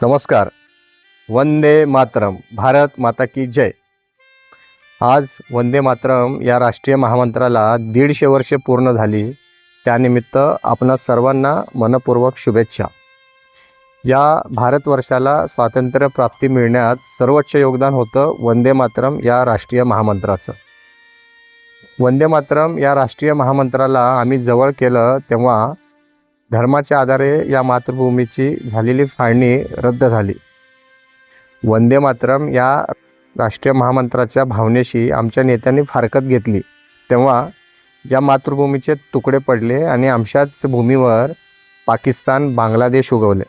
नमस्कार. वंदे मातरम. भारत माता की जय. आज वंदे मातरम या राष्ट्रीय महामंत्राला 150 वर्षे पूर्ण झाली. त्यानिमित्त आपणा सर्वांना मनपूर्वक शुभेच्छा. या भारतवर्षाला स्वातंत्र्य प्राप्ती मिळण्यात सर्वोच्च योगदान होतं वंदे मातरम या राष्ट्रीय महामंत्राचं. वंदे मातरम या राष्ट्रीय महामंत्राला आम्ही जवळ केलं तेव्हा धर्माच्या आधारे या मातृभूमीची झालेली फाळणी रद्द झाली. वंदे मातरम या राष्ट्रीय महामंत्राच्या भावनेशी आमच्या नेत्यांनी फारकत घेतली तेव्हा या मातृभूमीचे तुकडे पडले आणि आमच्याच भूमीवर पाकिस्तान, बांगलादेश उगवले.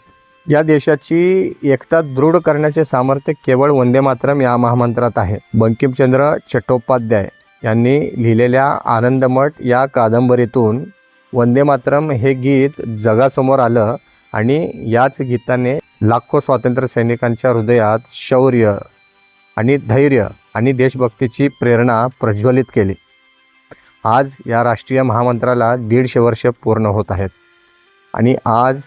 या देशाची एकता दृढ करण्याचे सामर्थ्य केवळ वंदे मातरम या महामंत्रात आहे. बंकिमचंद्र चट्टोपाध्याय यांनी लिहिलेल्या आनंदमठ या कादंबरीतून वंदे मातरम हे गीत जगासमोर आलं आणि याच गीताने लाखो स्वातंत्र्य सैनिकांच्या हृदयात शौर्य आणि धैर्य आणि देशभक्तीची प्रेरणा प्रज्वलित केली. आज या राष्ट्रीय महामंत्राला 150 वर्ष पूर्ण होत आहेत आणि आज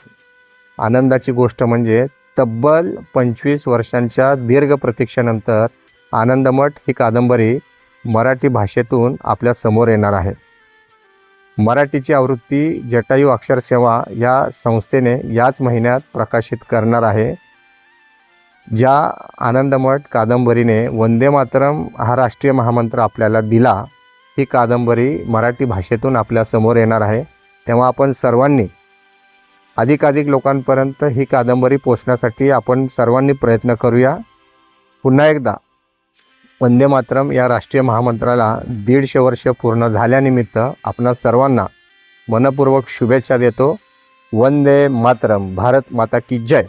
आनंदाची गोष्ट म्हणजे तब्बल 25 वर्षांच्या दीर्घ प्रतीक्षेनंतर आनंदमठ ही कादंबरी मराठी भाषेतून आपल्या समोर येणार आहे. मराठीची आवृत्ती जटायू अक्षरसेवा या संस्थेने याच महिन्यात प्रकाशित करणार आहे. ज्या आनंदमठ कादंबरीने वंदे मातरम हा राष्ट्रीय महामंत्र आपल्याला दिला, ही कादंबरी मराठी भाषेतून आपल्यासमोर येणार आहे. तेव्हा आपण सर्वांनी अधिकाधिक लोकांपर्यंत ही कादंबरी पोचण्यासाठी आपण सर्वांनी प्रयत्न करूया. पुन्हा एकदा वंदे मातरम या राष्ट्रीय महामंत्राला 150 वर्ष पूर्ण झाल्यानिमित्त आपणा सर्वांना मनपूर्वक शुभेच्छा देतो. वंदे मातरम. भारत माता की जय.